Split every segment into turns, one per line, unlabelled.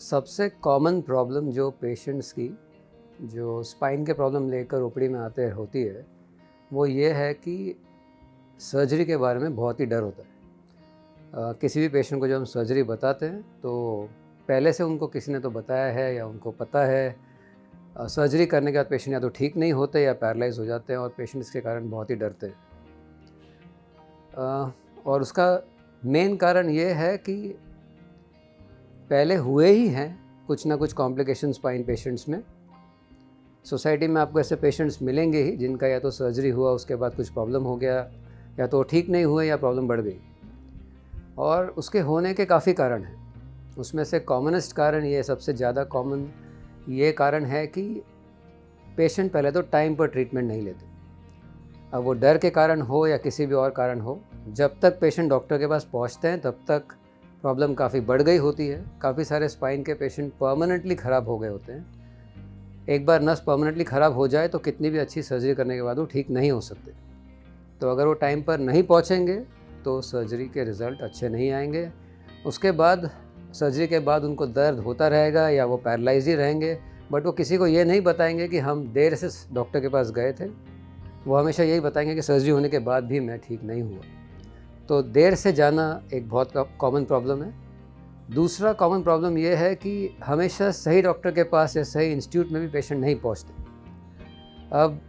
सबसे common problem जो patients की जो स्पाइन के प्रॉब्लम लेकर ओपीडी में आते होती है वो ये है कि सर्जरी के बारे में बहुत ही डर होता है। किसी भी पेशेंट को जब हम सर्जरी बताते हैं तो पहले से उनको किसी ने तो बताया है या उनको पता है। सर्जरी करने के बाद पेशेंट या तो ठीक नहीं होते या पैरालाइज हो जाते हैं और पेशेंट इसके कारण बहुत ही डरते हैं। और उसका मेन कारण ये है कि पहले हुए ही हैं कुछ ना कुछ कॉम्प्लिकेशन स्पाइन पेशेंट्स में। सोसाइटी में आपको ऐसे पेशेंट्स मिलेंगे ही जिनका या तो सर्जरी हुआ उसके बाद कुछ प्रॉब्लम हो गया या तो ठीक नहीं हुए या प्रॉब्लम बढ़ गई, और उसके होने के काफ़ी कारण हैं। उसमें से कॉमनेस्ट कारण ये सबसे ज़्यादा कॉमन ये कारण है कि पेशेंट पहले तो टाइम पर ट्रीटमेंट नहीं लेते। अब वो डर के कारण हो या किसी भी और कारण हो, जब तक पेशेंट डॉक्टर के पास पहुंचते हैं तब तक प्रॉब्लम काफ़ी बढ़ गई होती है। काफ़ी सारे स्पाइन के पेशेंट परमानेंटली ख़राब हो गए होते हैं। एक बार नस परमानेंटली ख़राब हो जाए तो कितनी भी अच्छी सर्जरी करने के बाद वो ठीक नहीं हो सकते। तो अगर वो टाइम पर नहीं पहुंचेंगे तो सर्जरी के रिज़ल्ट अच्छे नहीं आएंगे। उसके बाद सर्जरी के बाद उनको दर्द होता रहेगा या वो पैरालाइज ही रहेंगे, बट वो किसी को ये नहीं बताएंगे कि हम देर से डॉक्टर के पास गए थे। वो हमेशा यही बताएंगे कि सर्जरी होने के बाद भी मैं ठीक नहीं हुआ। तो देर से जाना एक बहुत कॉमन प्रॉब्लम है। दूसरा कॉमन प्रॉब्लम ये है कि हमेशा सही डॉक्टर के पास या सही इंस्टीट्यूट में भी पेशेंट नहीं पहुंचते। अब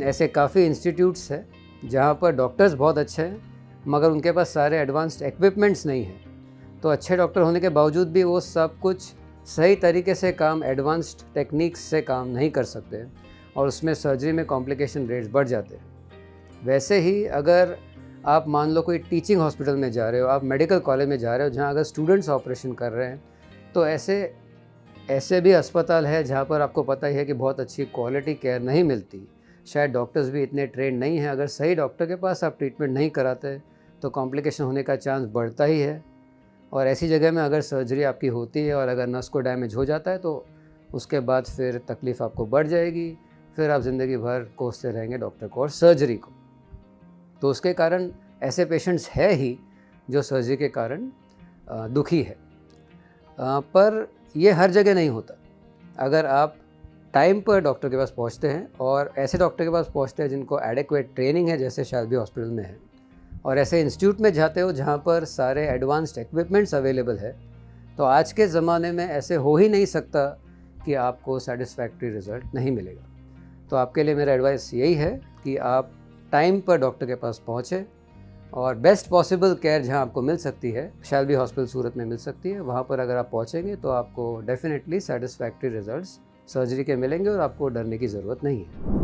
ऐसे काफ़ी इंस्टीट्यूट्स हैं जहाँ पर डॉक्टर्स बहुत अच्छे हैं मगर उनके पास सारे एडवांस्ड इक्विपमेंट्स नहीं हैं। तो अच्छे डॉक्टर होने के बावजूद भी वो सब कुछ सही तरीके से काम एडवांस्ड टेक्निक्स से काम नहीं कर सकते और उसमें सर्जरी में कॉम्प्लिकेशन रेट्स बढ़ जाते हैं। वैसे ही अगर आप मान लो कोई टीचिंग हॉस्पिटल में जा रहे हो, आप मेडिकल कॉलेज में जा रहे हो जहाँ अगर स्टूडेंट्स ऑपरेशन कर रहे हैं, तो ऐसे भी अस्पताल है जहाँ पर आपको पता ही है कि बहुत अच्छी क्वालिटी केयर नहीं मिलती। शायद डॉक्टर्स भी इतने ट्रेंड नहीं हैं। अगर सही डॉक्टर के पास आप ट्रीटमेंट नहीं कराते तो कॉम्प्लिकेशन होने का चांस बढ़ता ही है। और ऐसी जगह में अगर सर्जरी आपकी होती है और अगर नस को डैमेज हो जाता है तो उसके बाद फिर तकलीफ़ आपको बढ़ जाएगी। फिर आप ज़िंदगी भर कोसते रहेंगे डॉक्टर को और सर्जरी को। तो उसके कारण ऐसे पेशेंट्स है ही जो सर्जरी के कारण दुखी है। पर ये हर जगह नहीं होता। अगर आप टाइम पर डॉक्टर के पास पहुंचते हैं और ऐसे डॉक्टर के पास पहुंचते हैं जिनको एडिक्वेट ट्रेनिंग है, जैसे शायद हॉस्पिटल में है, और ऐसे इंस्टीट्यूट में जाते हो जहाँ पर सारे एडवांस्ड इक्विपमेंट्स अवेलेबल है, तो आज के ज़माने में ऐसे हो ही नहीं सकता कि आपको सेटिस्फैक्ट्री रिज़ल्ट नहीं मिलेगा। तो आपके लिए मेरा एडवाइस यही है कि आप टाइम पर डॉक्टर के पास पहुँचें और बेस्ट पॉसिबल केयर जहाँ आपको मिल सकती है, शायद हॉस्पिटल सूरत में मिल सकती है, वहाँ पर अगर आप पहुँचेंगे तो आपको डेफिनेटली सेटिस्फैक्ट्री रिज़ल्ट्स सर्जरी के मिलेंगे और आपको डरने की ज़रूरत नहीं है।